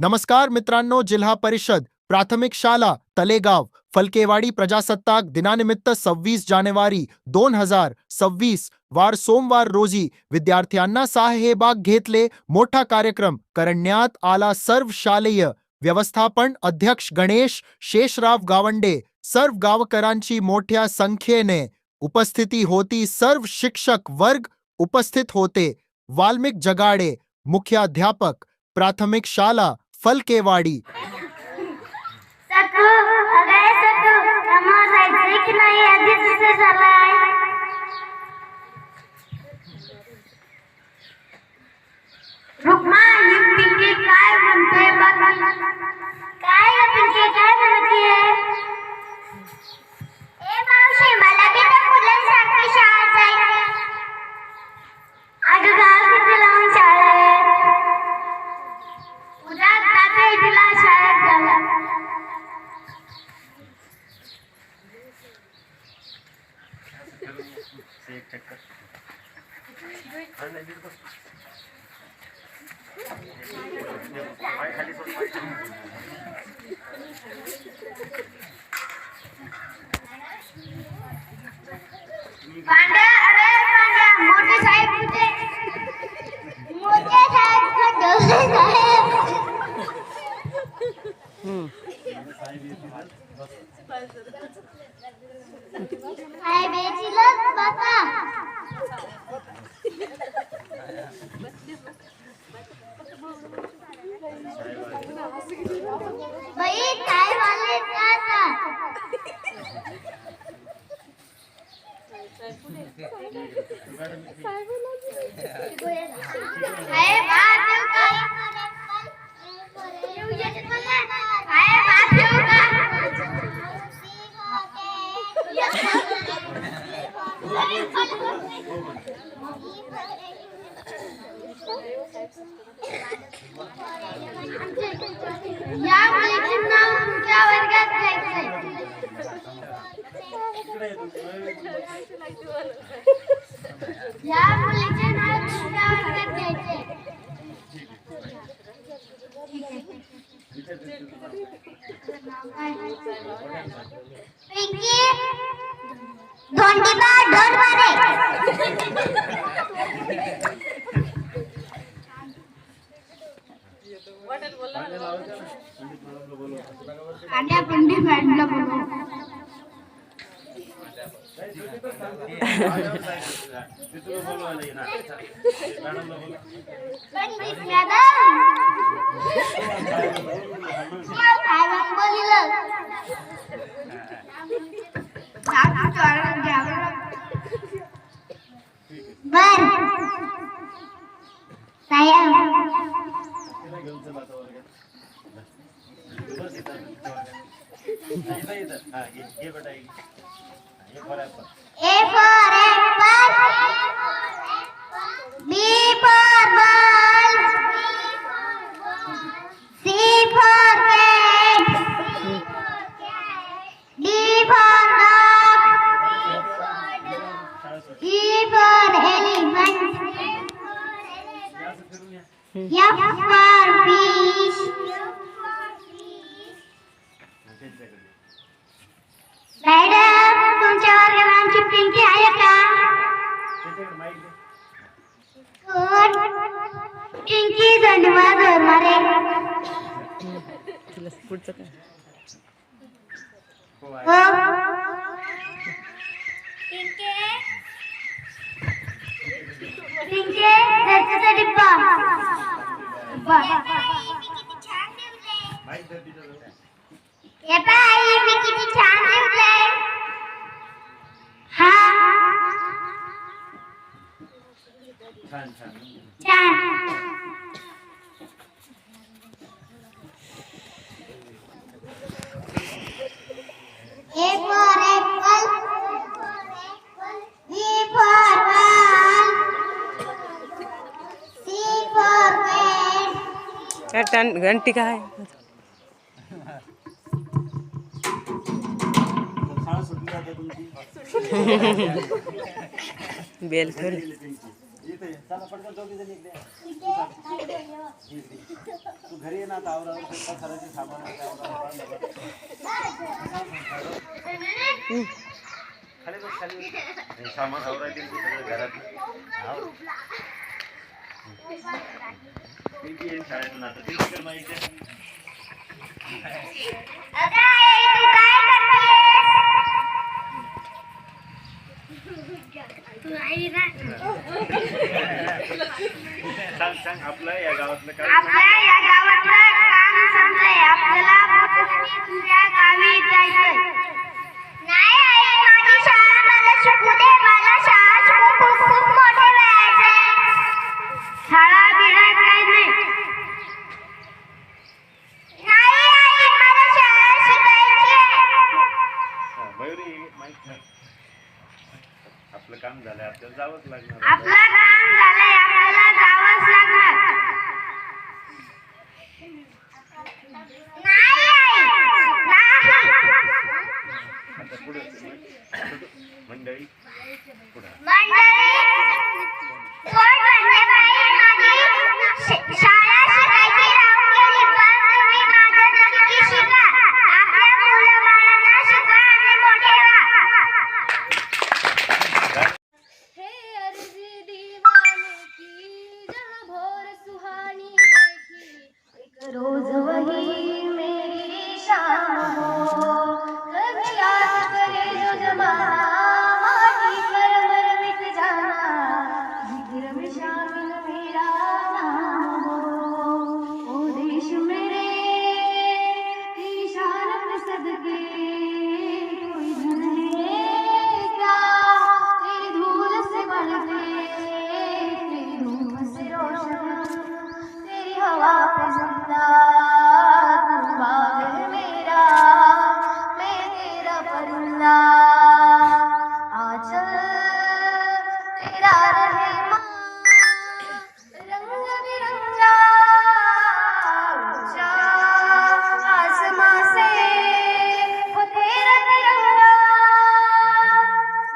नमस्कार मित्रांनो, जिल्हा परिषद प्राथमिक शाळा तलेगाव फलकेवाडी प्रजासत्ताक दिनानिमित्त 26 जानेवारी 2026 वार सोमवार रोजी विद्यार्थ्यांना सहभाग घेतले मोठा कार्यक्रम करण्यात आला. सर्व शालेय व्यवस्थापन अध्यक्ष गणेश शेषराव गावंडे, सर्व गावकरांची मोठ्या संख्येने उपस्थिती होती. सर्व शिक्षक वर्ग उपस्थित होते. वाल्मिक जगाडे, मुख्याध्यापक, प्राथमिक शाळा फलकेवाडी. सटू अगं सटू कामावर जायचंय की नाही आधीच उशीर झालाय. रुक्मा ही पिंकी काय म्हणते बघ. काय ग पिंकी काय म्हणतेय? ए मावशी मला बी त्या मुलांसारखी शाळा जायची. अगं गाव किती लावून शाळा आहे. उद्या जाते तिला शाळेत घाला. पांड्या अरे पांड्या मोठे साहेब कुठे? मोठे साहेब कुठे? साहेब येतीलच बसा. बाई काय वाले आता साहेब बात येऊ का? येऊ येते मला. साहेब बात येऊ का? या मुलीचे नाव तुमच्या वर्गात घ्यायचंय. या मुलीचे नाव तुमच्या वर्गात घ्यायचंय. पिंकी धोंडीबा ढोल मारे. आड्या पंडी मॅडमला बोलव. पंडित मॅडम काय बोलिलं बर साहेब A for apple, B for ball, C for cat, D for dog, E for elephant, F for fish. Madam तुमच्या वर्गाची पिंकी आहे का? कोण? पिंकी धंडवा धरणारे. पुढचं काय? पिंकी घरचा डिब्बा. हे पाय मी किती छान दिसले. हा छान. A for apple, B for ball, C for cat. घंटी काय? बेल इथे चला पटकन दोघी जण इकडे तू घरी ये ना आता आवरावर पसाराचे सामान आहे, खाली बस खाली बस. हे सामान आवरायचे सगळं घरात येईल शाळेतून आता ती तिकडे माहिती आहे. अगं आई, तू काय करतेस? तू आई ना. सांग सांग आपलं या गावातलं काय आपल्या या गावातलं काम संपलंय. आपल्याला तुझ्या गावी जायचंय. नाही आई, माझी शाळा मला शिकू दे. मला शाळा शिकून खूप खूप मोठे व्हायचंय. शाळा बिळा काही नाही. नाही आई, मला शाळा शिकायची आहे. मयुरी माहित नाही आपलं काम झालंय आपल्याला जावंच लागणार. आपलं काम झालंय, आपल्याला जावंच लागणार. नाही आई, नाही. आता पुढे मंडळी पुढे मंडळी, कोण म्हणते बाई माझी शाळा शिकायची राहून गेली, पण तुम्ही माझं नक्की शिका. आपल्या मुलं बाळांना शिकवा आणि मोठे व्हा. हे अर्जी दीवाने की जहाँ भोर सुहानी देखी, एक रोज वही मेरी शाम हो. कभी याद करे जो जमाना, माटी पर मर मिट जाना, जिक्र में शामिल मेरा नाम हो. ओ देश मेरे तेरी शान पे सदके कोई धन है क्या, तेरी धूल से बढ़के, तेरी धूप से रोशन, तेरी हवा पे जिंदा, तू बाग है मेरा, मैं तेरा परिंदा. आंचल तेरा रहे माँ, रंग बिरंगा ऊंचा आसमां से वो तेरा तिरंगा.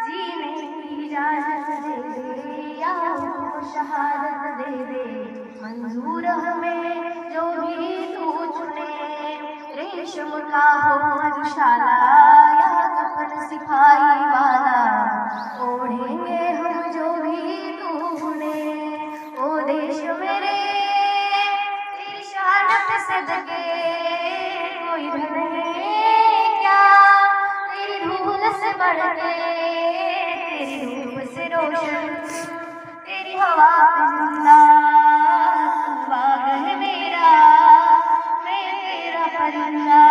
जीने की इजाजत दे दे या हमको शहादत दे दे, मंजूर हमें जो भी तू चुने. रेशम का हो मधुशाला या कफन सिपाही वाला, ओढ़ेंगे हम जो भी तू चुने. ओ देश मेरे तेरी शान पे सदके कोई धन है क्या, तेरी धूल से बढ़के, तेरी धूप से रोशन, तेरी हवा पे जिंदा, तू बाग है मेरा, मैं तेरा परिंदा.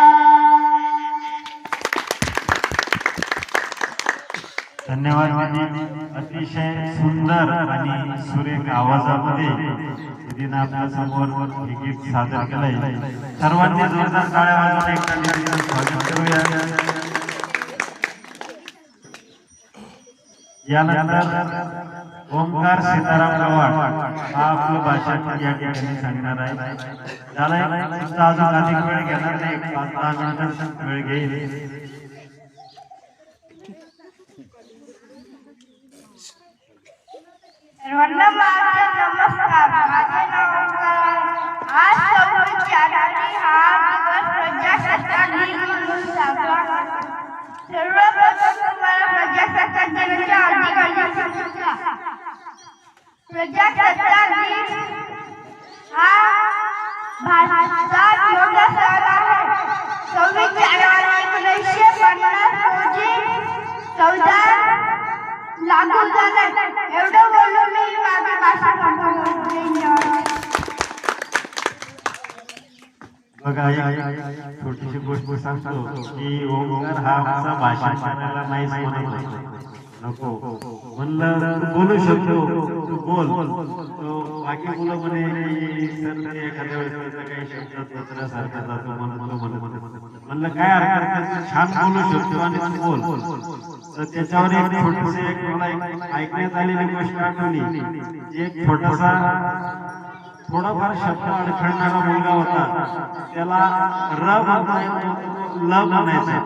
धन्यवाद दीदी. अतिशय सुंदर आणि सुरेख आवाजामध्ये दीदीनं आपल्या समोर हे गीत सादर केलंय. सर्वांनी जोरदार टाळ्या वाजवून एकदा दीदीचं स्वागत करूया. यानंतर ओमकार सीताराम गव्हाड हा आपलं भाषण या ठिकाणी सांगणार आहे. त्याला तुमचा अजून अधिक वेळ घेणार नाही, 5-10 मिनिटांचा वेळ घेईल. सर्वांना माझा नमस्कार. माझे नाव ओंकार आहे. आज 26 जानेवारी हा दिवस प्रजासत्ताक दिन म्हणून साजरा करतो. सर्वप्रथम तुम्हाला प्रजासत्ताक दिनाच्या हार्दिक शुभेच्छा. प्रजासत्ताक दिन हा भारतात मोठा सण आहे. 26 जानेवारी 1950 रोजी संविधान लागू झालं. एवढं बोलून मी माझी भाषा संपवतो. बघा, एक छोटीशी गोष्ट सांगतो की ओंकार हा आमचा भाषण करायला नाहीच म्हणत होता. नको म्हणलं तू बोलू शकतो, तू बोल. तो बाकी मुलं म्हणे की सर ते एखाद्या वेळेस काही शब्दात कचऱ्यासारखा जातो म्हणलं काय हरकत नाही, तू छान बोलू शकतो आणि तू बोल. तर त्याच्यावर एक छोटीशी एक मला एक ऐकण्यात आलेली गोष्ट आठवली. एक छोटासा थोडाफार शब्द अडखळणारा मुलगा होता. त्याला र म्हणायचा, ल म्हणायचा.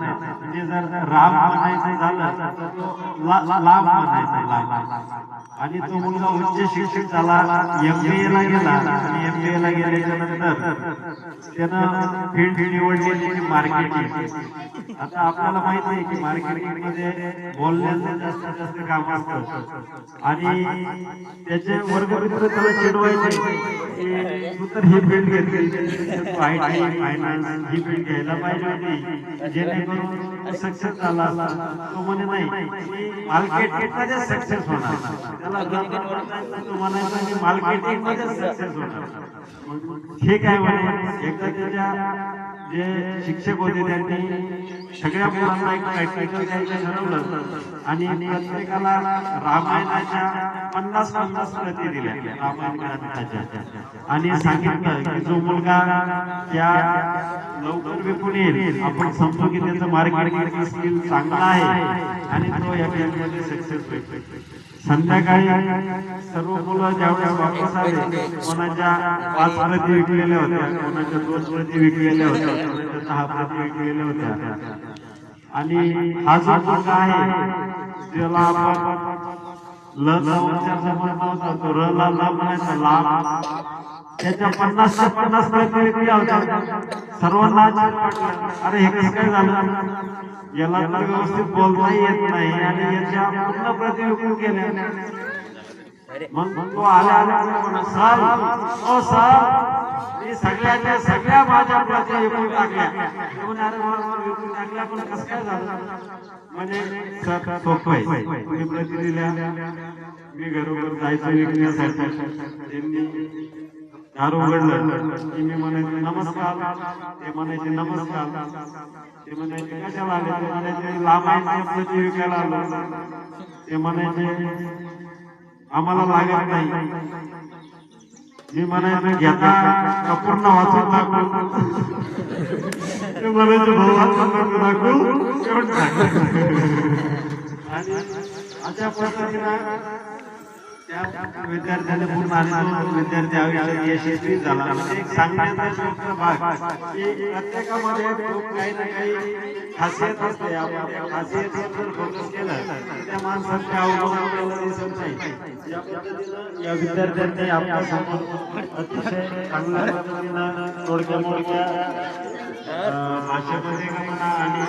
म्हणजे जर राम म्हणायचं झालं तर तो लाभ म्हणायचा. लाभ आणि तो मुलगा उच्च शिक्षित झाला, MBA ला गेला आणि MBA ला गेल्याच्या नंतर त्यानं फील्ड निवडलेली मार्केटिंग. आता आपल्याला माहित आहे की मार्केटिंग मध्ये बोलण्याचं जास्तीत जास्त काम असतं आणि त्याचे वर्गमित्र त्याला चिडवायचे की तू तर ही फील्ड घेतली, IT फायनान्स ही फील्ड घ्यायला पाहिजे होती जेणेकरून सक्सेस झाला असता. तो म्हणे नाही, मार्केटिंग मध्ये सक्सेस होणार. त्याला म्हणायचं मी मार्केटिंग मध्ये सक्सेस होणार. हे काय म्हणे, एकदा त्याच्या जे शिक्षक होते त्यांनी सगळ्या मुलांना एक प्रॅक्टिकल द्यायचं ठरवलं आणि प्रत्येकाला रामायणाच्या 50 प्रती दिल्या, रामायण ग्रंथाच्या, आणि सांगितलं की जो मुलगा त्या लवकर विकून येईल, आपण समजू की त्याचं मार्केटिंग स्किल चांगला आहे आणि तो या फील्डमध्ये सक्सेस होईल. संध्याकाळी सर्व मुलं ज्यावेळेस वापस आले, कोणाच्या 5 प्रती विकलेल्या होत्या, कोणाच्या 2 प्रती विकलेल्या होत्या, कोणाच्या 10 प्रती विकलेल्या होत्या. आणि हा जो मुलगा आहे त्याला आपण ल चा उच्चार जमत नव्हता, तो र ला ला म्हणायचा, ला. त्याच्या 50 प्रती विकल्या होत्या. सर्वांना आश्चर्य वाटलं, अरे हे कसं काय झालं, याला तर व्यवस्थित बोलता येत नाही आणि याच्या पूर्ण प्रती विकून गेल्या. मग तो आल्या म्हणून सर, ओ सर, मी सगळ्या माझ्या प्रती विकून टाकल्या. विकून टाकल्या पण कसं काय झालं, म्हणजे सर सोपं आहे, तुम्ही प्रती दिल्या, मी घरोघर जायचं विकण्यासाठी. त्यांनी दार उघडलं की मी म्हणायचे नमस्कार, ते म्हणायचे नमस्कार, ते म्हणायचे कशाला आले, ते म्हणायचे रामायणाच्या प्रती विकायला आलो. ते म्हणायचे आम्हाला लागत नाही. मी म्हणायचो घेता का पूर्ण वाचून दाखवू, ते म्हणायचे भाऊ वाचून दाखवू. आणि अशा पद्धतीनं त्या विद्यार्थ्याने पूर्ण आणि विद्यार्थी आयुष्यात यशस्वी झाला. म्हणजे सांगण्याचा शोधचा भाग की प्रत्येकामध्ये काही ना काही खासियत असते. आपण त्या खासियतीवर जर फोकस केला तर त्या माणसाच्या अवगुणाला दिसत नाही. या पद्धतीनं या विद्यार्थ्यांनी आपल्या समोर अतिशय चांगल्या पद्धतीनं थोडक्या भाषेमध्ये आणि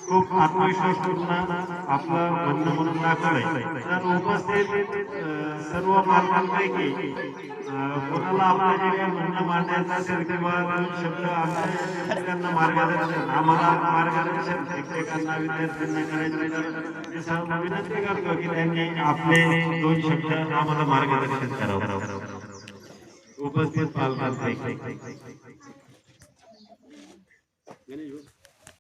खूप आत्मविश्वासपूर्ण आपलं म्हणणं म्हणून दाखवलंय. तर उपस्थित सर्व मार्गांपैकी कोणाला आपलं जे काही म्हणणं मांडायचं असेल किंवा शब्द आमच्या मार्गदर्शन, आम्हाला मार्गदर्शन शिक्षकांना विद्यार्थ्यांना करायचं, मी सर्व विनंती करतो की त्यांनी आपले 2 शब्द आम्हाला मार्गदर्शन करावं. उपस्थित पालकांपैकी